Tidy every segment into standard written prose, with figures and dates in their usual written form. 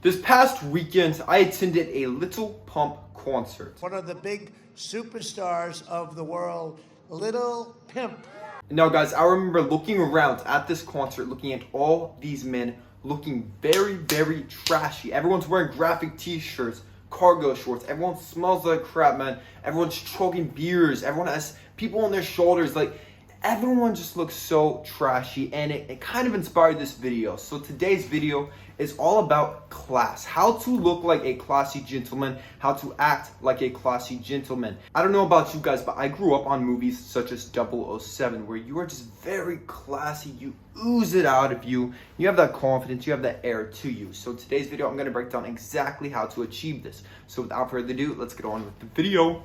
This past weekend, I attended a Little Pump concert. One of the big superstars of the world, Little Pimp. Now guys, I remember looking around at this concert, looking at all these men looking very, very trashy. Everyone's wearing graphic t-shirts, cargo shorts. Everyone smells like crap, man. Everyone's chugging beers. Everyone has people on their shoulders. Like, everyone just looks so trashy, and it kind of inspired this video. So today's video is all about class. How to look like a classy gentleman, how to act like a classy gentleman. I don't know about you guys, but I grew up on movies such as 007, where you are just very classy. You ooze it out of you. You have that confidence, you have that air to you. So today's video, I'm gonna break down exactly how to achieve this. So without further ado, let's get on with the video.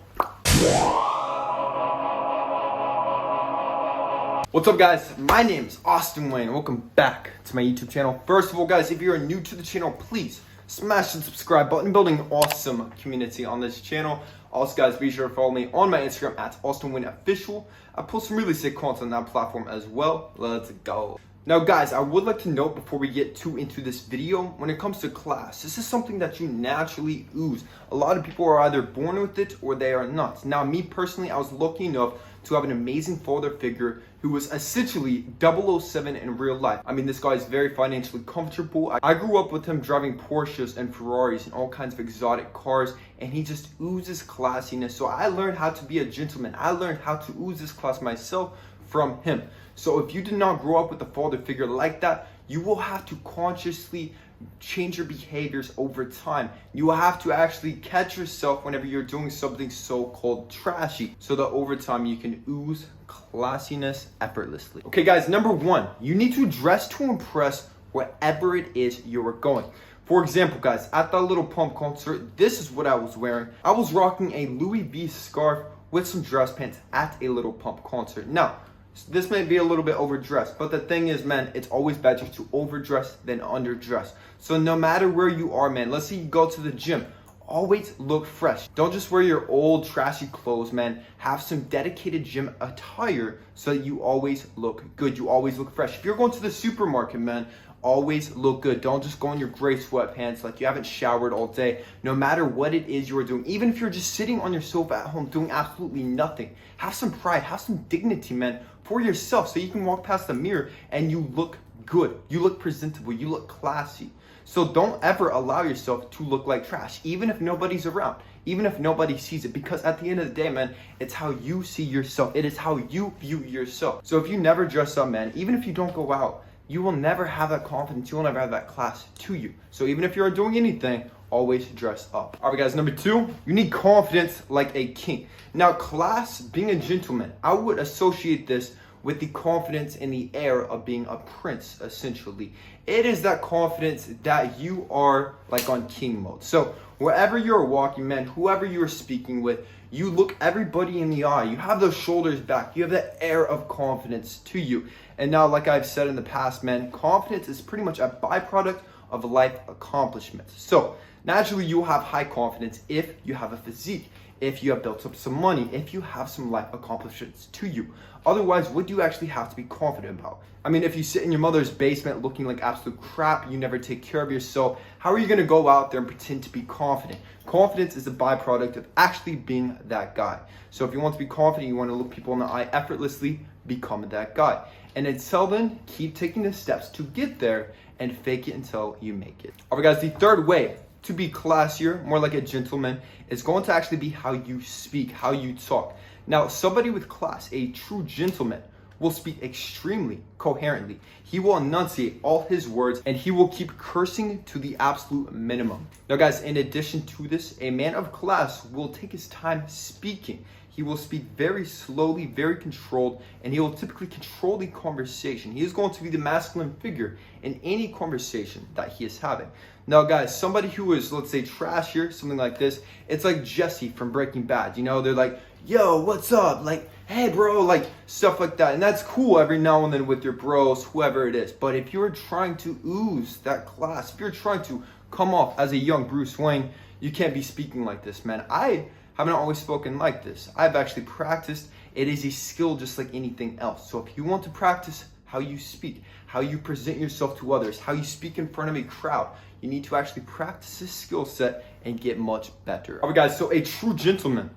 What's up guys, my name is Austin Wayne. Welcome back to my YouTube channel. First of all guys, if you're new to the channel, please smash the subscribe button. Building an awesome community on this channel. Also guys, be sure to follow me on my Instagram at AustinWayneOfficial. I post some really sick content on that platform as well. Let's go. Now guys, I would like to note before we get too into this video, when it comes to class, this is something that you naturally ooze. A lot of people are either born with it or they are not. Now me personally, I was lucky enough to have an amazing father figure who was essentially 007 in real life. I mean, this guy is very financially comfortable. I grew up with him driving Porsches and Ferraris and all kinds of exotic cars, and he just oozes classiness. So I learned how to be a gentleman. I learned how to ooze this class myself from him. So if you did not grow up with a father figure like that, you will have to consciously change your behaviors over time. You will have to actually catch yourself whenever you're doing something so-called trashy, so that over time you can ooze classiness effortlessly. Okay guys, number one, you need to dress to impress wherever it is you're going. For example guys, at that Little Pump concert, this is what I was wearing. I was rocking a Louis V scarf with some dress pants at a Little Pump concert. Now, this may be a little bit overdressed, but the thing is, man, it's always better to overdress than underdress. So no matter where you are, man, let's say you go to the gym, always look fresh. Don't just wear your old trashy clothes, man. Have some dedicated gym attire so that you always look good. You always look fresh. If you're going to the supermarket, man, always look good. Don't just go in your gray sweatpants like you haven't showered all day. No matter what it is you are doing, even if you're just sitting on your sofa at home doing absolutely nothing, have some pride, have some dignity, man, for yourself, so you can walk past the mirror and you look good. You look presentable. You look classy. So don't ever allow yourself to look like trash, even if nobody's around, even if nobody sees it, because at the end of the day, man, it's how you see yourself. It is how you view yourself. So if you never dress up, man, even if you don't go out, you will never have that confidence. You will never have that class to you. So even if you're doing anything, always dress up. All right, guys, number two, you need confidence like a king. Now, class, being a gentleman, I would associate this with the confidence and the air of being a prince, essentially. It is that confidence that you are like on king mode. So wherever you're walking, man, whoever you're speaking with, you look everybody in the eye. You have those shoulders back. You have that air of confidence to you. And now, like I've said in the past, man, confidence is pretty much a byproduct of life accomplishments. So naturally, you'll have high confidence if you have a physique, if you have built up some money, if you have some life accomplishments to you. Otherwise, what do you actually have to be confident about? I mean, if you sit in your mother's basement looking like absolute crap, you never take care of yourself, how are you going to go out there and pretend to be confident? Confidence is a byproduct of actually being that guy. So if you want to be confident, you want to look people in the eye effortlessly, become that guy. And until then, keep taking the steps to get there and fake it until you make it. All right, guys, the third way to be classier, more like a gentleman, is going to actually be how you speak, how you talk. Now, somebody with class, a true gentleman, will speak extremely coherently. He will enunciate all his words, and he will keep cursing to the absolute minimum. Now guys, in addition to this, a man of class will take his time speaking. He will speak very slowly, very controlled, and he will typically control the conversation. He is going to be the masculine figure in any conversation that he is having. Now guys, somebody who is, let's say, trashier, something like this, it's like Jesse from Breaking Bad. You know, they're like, yo, what's up? Like, hey bro, like stuff like that. And that's cool every now and then with your bros, whoever it is. But if you're trying to ooze that class, if you're trying to come off as a young Bruce Wayne, you can't be speaking like this, man. I haven't always spoken like this. I've actually practiced. It is a skill just like anything else. So if you want to practice how you speak, how you present yourself to others, how you speak in front of a crowd, you need to actually practice this skill set and get much better. All right, guys, so a true gentleman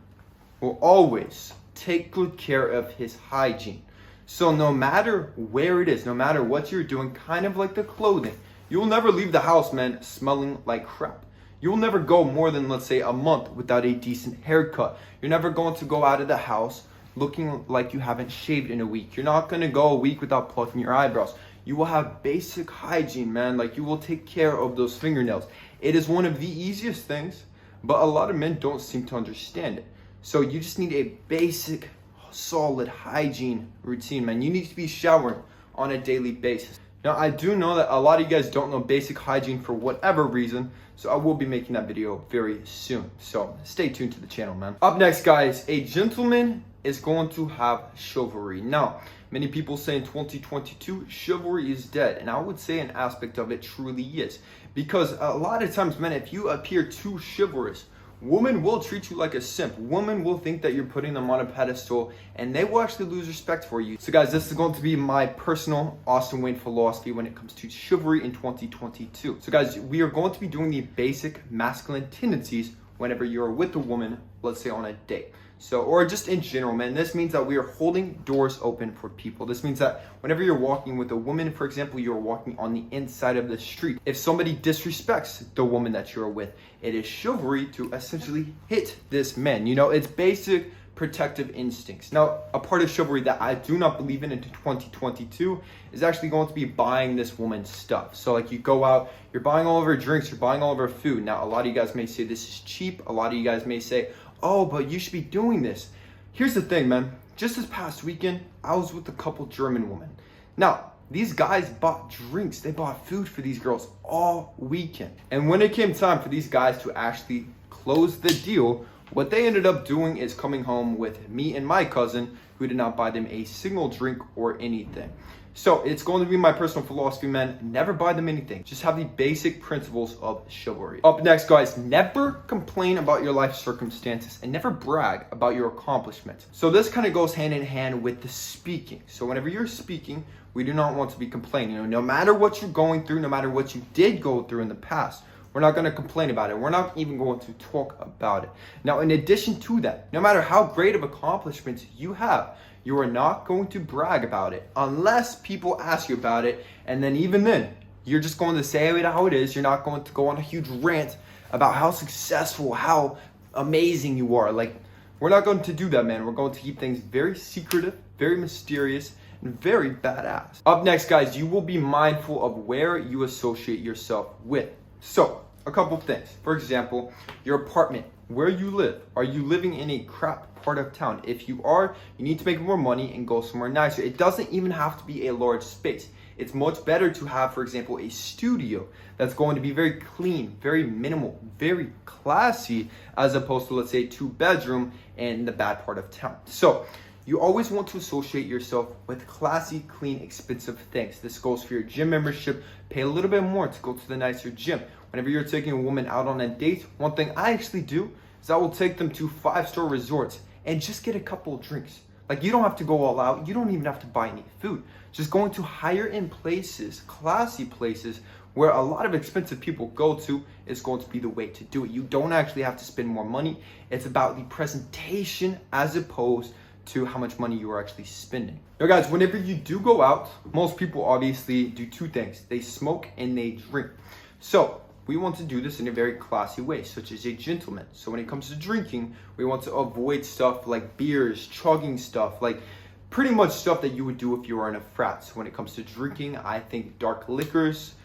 will always take good care of his hygiene. So no matter where it is, no matter what you're doing, kind of like the clothing, you'll never leave the house, man, smelling like crap. You'll never go more than, let's say, a month without a decent haircut. You're never going to go out of the house looking like you haven't shaved in a week. You're not going to go a week without plucking your eyebrows. You will have basic hygiene, man. Like, you will take care of those fingernails. It is one of the easiest things, but a lot of men don't seem to understand it. So you just need a basic, solid hygiene routine, man. You need to be showering on a daily basis. Now, I do know that a lot of you guys don't know basic hygiene for whatever reason, so I will be making that video very soon. So stay tuned to the channel, man. Up next, guys, a gentleman is going to have chivalry. Now, many people say in 2022, chivalry is dead, and I would say an aspect of it truly is. Because a lot of times, man, if you appear too chivalrous, women will treat you like a simp. Women will think that you're putting them on a pedestal, and they will actually lose respect for you. So guys, this is going to be my personal Austin Wayne philosophy when it comes to chivalry in 2022. So guys, we are going to be doing the basic masculine tendencies whenever you're with a woman, let's say on a date. So, or just in general, man, this means that we are holding doors open for people. This means that whenever you're walking with a woman, for example, you're walking on the inside of the street. If somebody disrespects the woman that you're with, it is chivalry to essentially hit this man. You know, it's basic protective instincts. Now, a part of chivalry that I do not believe in 2022 is actually going to be buying this woman's stuff. So like, you go out, you're buying all of her drinks, you're buying all of her food. Now, a lot of you guys may say this is cheap. A lot of you guys may say, oh, but you should be doing this. Here's the thing, man. Just this past weekend, I was with a couple German women. Now, these guys bought drinks. They bought food for these girls all weekend. And when it came time for these guys to actually close the deal, what they ended up doing is coming home with me and my cousin, who did not buy them a single drink or anything. So it's going to be my personal philosophy, man. Never buy them anything. Just have the basic principles of chivalry. Up next, guys, never complain about your life circumstances and never brag about your accomplishments. So this kind of goes hand in hand with the speaking. So whenever you're speaking, we do not want to be complaining. You know, no matter what you're going through, no matter what you did go through in the past, we're not going to complain about it. We're not even going to talk about it. Now, in addition to that, no matter how great of accomplishments you have, you are not going to brag about it unless people ask you about it. And then even then, you're just going to say it how it is. You're not going to go on a huge rant about how successful, how amazing you are. Like, we're not going to do that, man. We're going to keep things very secretive, very mysterious, and very badass. Up next, guys, you will be mindful of where you associate yourself with. So, a couple things. For example, your apartment, where you live. Are you living in a crap part of town? If you are, you need to make more money and go somewhere nicer. It doesn't even have to be a large space. It's much better to have, for example, a studio that's going to be very clean, very minimal, very classy, as opposed to, let's say, 2-bedroom in the bad part of town. So, you always want to associate yourself with classy, clean, expensive things. This goes for your gym membership. Pay a little bit more to go to the nicer gym. Whenever you're taking a woman out on a date, one thing I actually do is I will take them to 5-star resorts and just get a couple of drinks. Like, you don't have to go all out. You don't even have to buy any food. Just going to higher end places, classy places where a lot of expensive people go to is going to be the way to do it. You don't actually have to spend more money. It's about the presentation as opposed to how much money you are actually spending. Now guys, whenever you do go out, most people obviously do two things. They smoke and they drink. So we want to do this in a very classy way, such as a gentleman. So when it comes to drinking, we want to avoid stuff like beers, chugging stuff, like pretty much stuff that you would do if you were in a frat. So when it comes to drinking, I think dark liquors,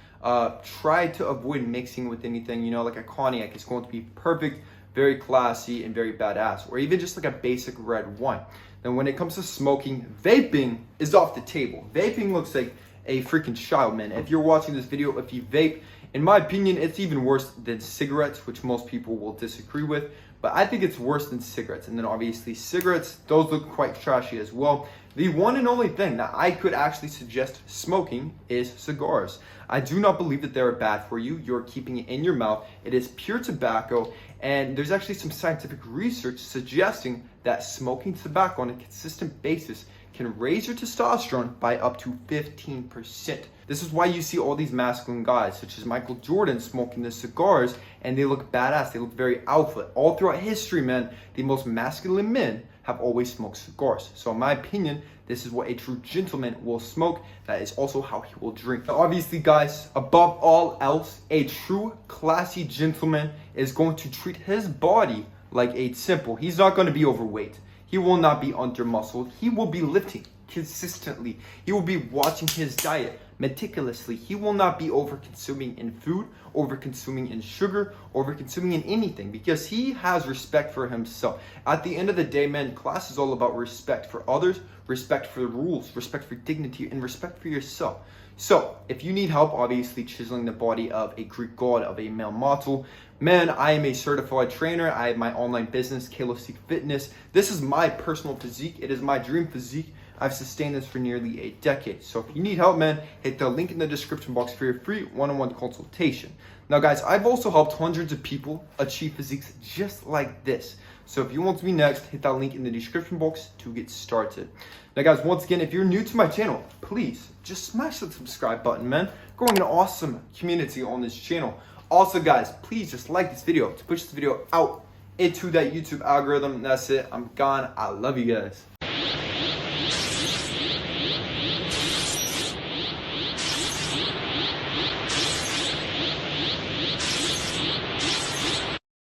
try to avoid mixing with anything, you know, like a cognac is going to be perfect, very classy and very badass, or even just like a basic red wine. Then when it comes to smoking, vaping is off the table. Vaping looks like a freaking child, man. If you're watching this video, if you vape, in my opinion, it's even worse than cigarettes, which most people will disagree with, but I think it's worse than cigarettes. And then obviously cigarettes, those look quite trashy as well. The one and only thing that I could actually suggest smoking is cigars. I do not believe that they're bad for you. You're keeping it in your mouth. It is pure tobacco, and there's actually some scientific research suggesting that smoking tobacco on a consistent basis can raise your testosterone by up to 15%. This is why you see all these masculine guys, such as Michael Jordan, smoking the cigars, and they look badass. They look very alpha. All throughout history, man, the most masculine men have always smoked cigars. So in my opinion, this is what a true gentleman will smoke. That is also how he will drink. Now, obviously, guys, above all else, a true classy gentleman is going to treat his body like a temple. He's not going to be overweight. He will not be under-muscled. He will be lifting consistently. He will be watching his diet meticulously. He will not be over-consuming in food, over-consuming in sugar, over-consuming in anything, because he has respect for himself. At the end of the day, man, class is all about respect for others, respect for the rules, respect for dignity, and respect for yourself. So, if you need help, obviously, chiseling the body of a Greek god, of a male model, man, I am a certified trainer. I have my online business, KALOSIQUE Fitness. This is my personal physique. It is my dream physique. I've sustained this for nearly a decade. So if you need help, man, hit the link in the description box for your free one-on-one consultation. Now, guys, I've also helped hundreds of people achieve physiques just like this. So if you want to be next, hit that link in the description box to get started. Now, guys, once again, if you're new to my channel, please just smash that subscribe button, man. Growing an awesome community on this channel. Also, guys, please just like this video to push this video out into that YouTube algorithm. And that's it. I'm gone. I love you guys.